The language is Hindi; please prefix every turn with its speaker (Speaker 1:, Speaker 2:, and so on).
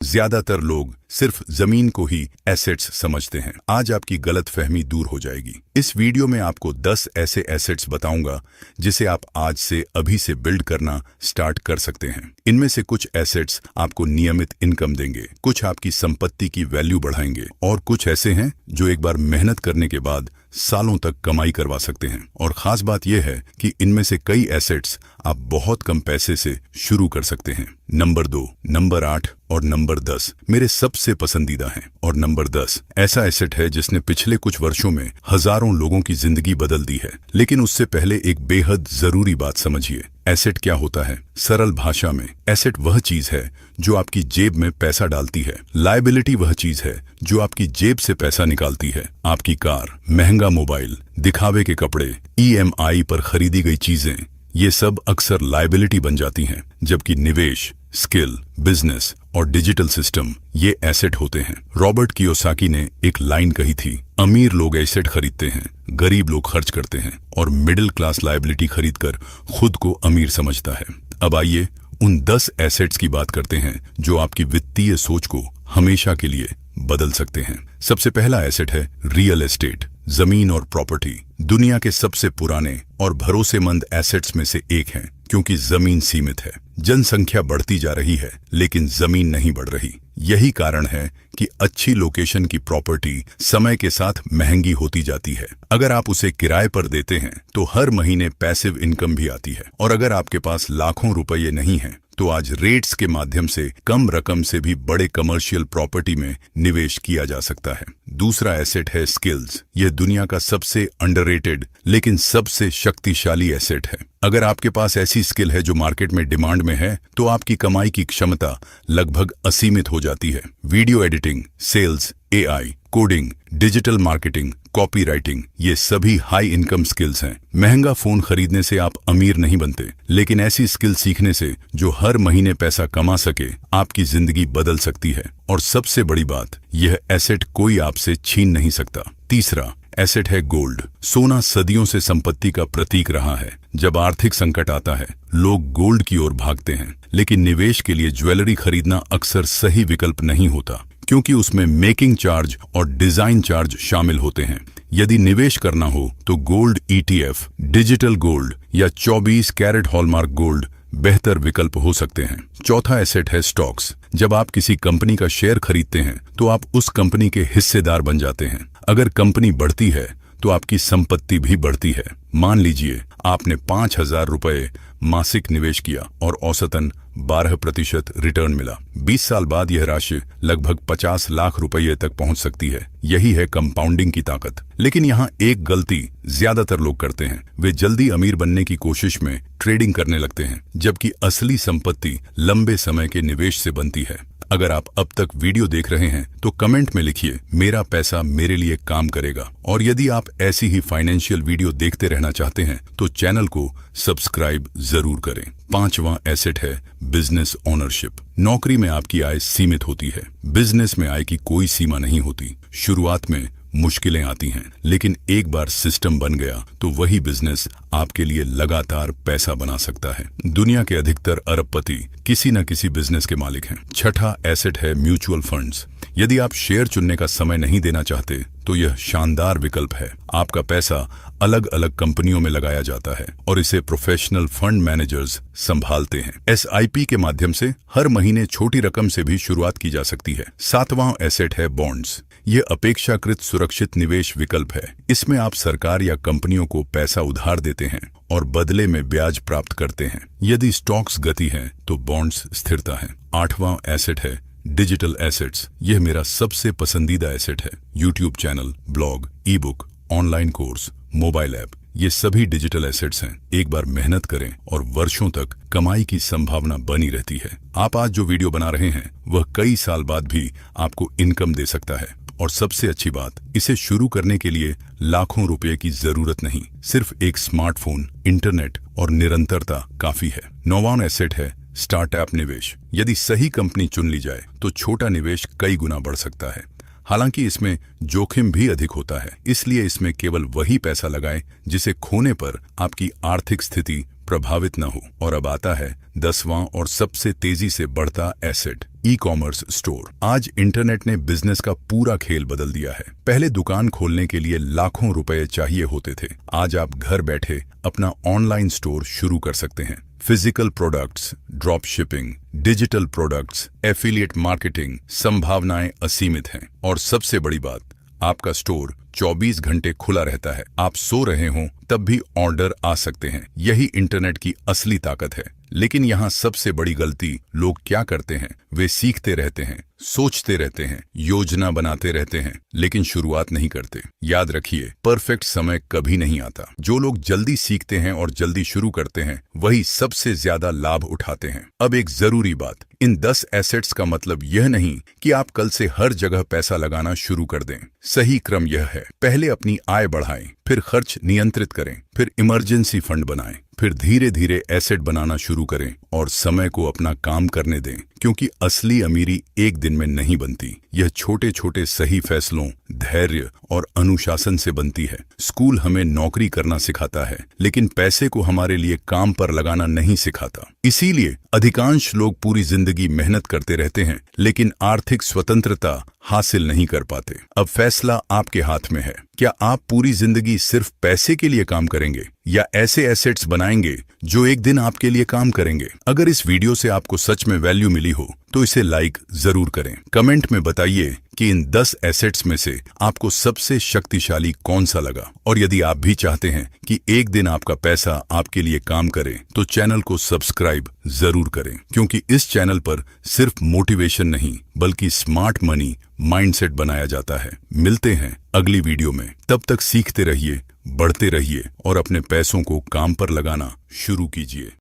Speaker 1: ज्यादातर लोग सिर्फ जमीन को ही एसेट्स समझते हैं। आज आपकी गलतफहमी दूर हो जाएगी। इस वीडियो में आपको 10 ऐसे एसेट्स बताऊंगा जिसे आप आज से अभी से बिल्ड करना स्टार्ट कर सकते हैं। इनमें से कुछ एसेट्स आपको नियमित इनकम देंगे, कुछ आपकी संपत्ति की वैल्यू बढ़ाएंगे और कुछ ऐसे हैं जो एक बार मेहनत करने के बाद सालों तक कमाई करवा सकते हैं। और खास बात यह है कि इनमें से कई एसेट्स आप बहुत कम पैसे से शुरू कर सकते हैं। नंबर 2, नंबर 8 और नंबर 10 मेरे सबसे पसंदीदा हैं। और नंबर 10 ऐसा एसेट है जिसने पिछले कुछ वर्षों में हजारों लोगों की जिंदगी बदल दी है। लेकिन उससे पहले एक बेहद जरूरी बात समझिए। एसेट क्या होता है? सरल भाषा में एसेट वह चीज है जो आपकी जेब में पैसा डालती है। लायबिलिटी वह चीज है जो आपकी जेब से पैसा निकालती है। आपकी कार, महंगा मोबाइल, दिखावे के कपड़े, EMI पर खरीदी गई चीजें, ये सब अक्सर लायबिलिटी बन जाती हैं। जबकि निवेश, स्किल, बिजनेस और डिजिटल सिस्टम ये एसेट होते हैं। रॉबर्ट कियोसाकी ने एक लाइन कही थी, अमीर लोग एसेट खरीदते हैं, गरीब लोग खर्च करते हैं और मिडिल क्लास लायबिलिटी खरीदकर खुद को अमीर समझता है। अब आइए उन 10 एसेट्स की बात करते हैं जो आपकी वित्तीय सोच को हमेशा के लिए बदल सकते हैं। सबसे पहला एसेट है रियल एस्टेट, जमीन और प्रॉपर्टी। दुनिया के सबसे पुराने और भरोसेमंद एसेट्स में से एक है, क्योंकि जमीन सीमित है। जनसंख्या बढ़ती जा रही है लेकिन जमीन नहीं बढ़ रही। यही कारण है कि अच्छी लोकेशन की प्रॉपर्टी समय के साथ महंगी होती जाती है। अगर आप उसे किराए पर देते हैं तो हर महीने पैसिव इनकम भी आती है। और अगर आपके पास लाखों रुपये नहीं हैं तो आज रेट्स के माध्यम से कम रकम से भी बड़े कमर्शियल प्रॉपर्टी में निवेश किया जा सकता है। दूसरा एसेट है स्किल्स। यह दुनिया का सबसे अंडररेटेड लेकिन सबसे शक्तिशाली एसेट है। अगर आपके पास ऐसी स्किल है जो मार्केट में डिमांड में है तो आपकी कमाई की क्षमता लगभग असीमित हो जाती है। Video editing, sales, AI, coding, digital marketing, copy writing, ये सभी हाई इनकम स्किल्स हैं। महंगा फोन खरीदने से आप अमीर नहीं बनते, लेकिन ऐसी स्किल सीखने से जो हर महीने पैसा कमा सके आपकी जिंदगी बदल सकती है। और सबसे बड़ी बात, यह एसेट कोई आपसे छीन नहीं सकता। तीसरा एसेट है गोल्ड। सोना सदियों से संपत्ति का प्रतीक रहा है। जब आर्थिक संकट आता है लोग गोल्ड की ओर भागते हैं, लेकिन निवेश के लिए ज्वेलरी खरीदना अक्सर सही विकल्प नहीं होता, क्योंकि उसमें मेकिंग चार्ज और डिजाइन चार्ज शामिल होते हैं। यदि निवेश करना हो तो गोल्ड ETF, डिजिटल गोल्ड या 24 कैरेट हॉलमार्क गोल्ड बेहतर विकल्प हो सकते हैं। चौथा एसेट है स्टॉक्स। जब आप किसी कंपनी का शेयर खरीदते हैं तो आप उस कंपनी के हिस्सेदार बन जाते हैं। अगर कंपनी बढ़ती है तो आपकी संपत्ति भी बढ़ती है। मान लीजिए आपने 5,000 रुपये मासिक निवेश किया और औसतन 12% रिटर्न मिला। 20 साल बाद यह राशि लगभग 50 लाख रुपये तक पहुंच सकती है। यही है कंपाउंडिंग की ताकत। लेकिन यहाँ एक गलती ज्यादातर लोग करते हैं, वे जल्दी अमीर बनने की कोशिश में ट्रेडिंग करने लगते हैं, जबकि असली संपत्ति लंबे समय के निवेश से बनती है। अगर आप अब तक वीडियो देख रहे हैं तो कमेंट में लिखिए, मेरा पैसा मेरे लिए काम करेगा। और यदि आप ऐसी ही फाइनेंशियल वीडियो देखते रहना चाहते हैं तो चैनल को सब्सक्राइब जरूर करें। पांचवा एसेट है बिजनेस ओनरशिप। नौकरी में आपकी आय सीमित होती है, बिजनेस में आय की कोई सीमा नहीं होती। शुरुआत में मुश्किलें आती हैं, लेकिन एक बार सिस्टम बन गया तो वही बिजनेस आपके लिए लगातार पैसा बना सकता है। दुनिया के अधिकतर अरबपति किसी न किसी बिजनेस के मालिक हैं। छठा एसेट है म्यूचुअल फंड्स। यदि आप शेयर चुनने का समय नहीं देना चाहते तो यह शानदार विकल्प है। आपका पैसा अलग अलग कंपनियों में लगाया जाता है और इसे प्रोफेशनल फंड मैनेजर्स संभालते हैं। SIP के माध्यम से हर महीने छोटी रकम से भी शुरुआत की जा सकती है। सातवां एसेट है बॉन्ड्स। यह अपेक्षाकृत सुरक्षित निवेश विकल्प है। इसमें आप सरकार या कंपनियों को पैसा उधार देते हैं और बदले में ब्याज प्राप्त करते हैं। यदि स्टॉक्स गति हैं तो बॉन्ड्स स्थिरता है। आठवां एसेट है डिजिटल एसेट्स। यह मेरा सबसे पसंदीदा एसेट है। YouTube channel, blog, e-book, online course, mobile app, ये सभी डिजिटल एसेट्स हैं। एक बार मेहनत करें और वर्षों तक कमाई की संभावना बनी रहती है। आप आज जो वीडियो बना रहे हैं वह कई साल बाद भी आपको इनकम दे सकता है। और सबसे अच्छी बात, इसे शुरू करने के लिए लाखों रुपए की जरूरत नहीं, सिर्फ एक स्मार्टफोन, इंटरनेट और निरंतरता काफी है। नौवां एसेट है स्टार्टअप निवेश। यदि सही कंपनी चुन ली जाए तो छोटा निवेश कई गुना बढ़ सकता है। हालांकि इसमें जोखिम भी अधिक होता है, इसलिए इसमें केवल वही पैसा लगाएं जिसे खोने पर आपकी आर्थिक स्थिति प्रभावित न हो। और अब आता है 10वां और सबसे तेजी से बढ़ता एसेट, ई कॉमर्स स्टोर। आज इंटरनेट ने बिजनेस का पूरा खेल बदल दिया है। पहले दुकान खोलने के लिए लाखों रुपए चाहिए होते थे। आज आप घर बैठे अपना ऑनलाइन स्टोर शुरू कर सकते हैं। Physical products, drop shipping, digital products, affiliate marketing, संभावनाएं असीमित हैं। और सबसे बड़ी बात, आपका स्टोर 24 घंटे खुला रहता है। आप सो रहे हों तब भी ऑर्डर आ सकते हैं। यही इंटरनेट की असली ताकत है। लेकिन यहाँ सबसे बड़ी गलती लोग क्या करते हैं, वे सीखते रहते हैं, सोचते रहते हैं, योजना बनाते रहते हैं, लेकिन शुरुआत नहीं करते। याद रखिए, परफेक्ट समय कभी नहीं आता। जो लोग जल्दी सीखते हैं और जल्दी शुरू करते हैं, वही सबसे ज्यादा लाभ उठाते हैं। अब एक जरूरी बात, इन 10 एसेट्स का मतलब यह नहीं कि आप कल से हर जगह पैसा लगाना शुरू कर दें। सही क्रम यह है, पहले अपनी आय बढ़ाएं, फिर खर्च नियंत्रित करें, फिर इमरजेंसी फंड बनाएं, फिर धीरे धीरे एसेट बनाना शुरू करें और समय को अपना काम करने दें, क्योंकि असली अमीरी एक दिन में नहीं बनती। यह छोटे छोटे सही फैसलों, धैर्य और अनुशासन से बनती है। स्कूल हमें नौकरी करना सिखाता है, लेकिन पैसे को हमारे लिए काम पर लगाना नहीं सिखाता। इसीलिए अधिकांश लोग पूरी जिंदगी मेहनत करते रहते हैं, लेकिन आर्थिक स्वतंत्रता हासिल नहीं कर पाते। अब फैसला आपके हाथ में है। क्या आप पूरी जिंदगी सिर्फ पैसे के लिए काम करेंगे या ऐसे एसेट्स बनाएंगे जो एक दिन आपके लिए काम करेंगे? अगर इस वीडियो से आपको सच में वैल्यू मिली हो तो इसे लाइक जरूर करें। कमेंट में बताइए कि इन 10 एसेट्स में से आपको सबसे शक्तिशाली कौन सा लगा। और यदि आप भी चाहते हैं कि एक दिन आपका पैसा आपके लिए काम करे, तो चैनल को सब्सक्राइब जरूर करें, क्योंकि इस चैनल पर सिर्फ मोटिवेशन नहीं बल्कि स्मार्ट मनी माइंडसेट बनाया जाता है। मिलते हैं अगली वीडियो में। तब तक सीखते रहिए, बढ़ते रहिए और अपने पैसों को काम पर लगाना शुरू कीजिए।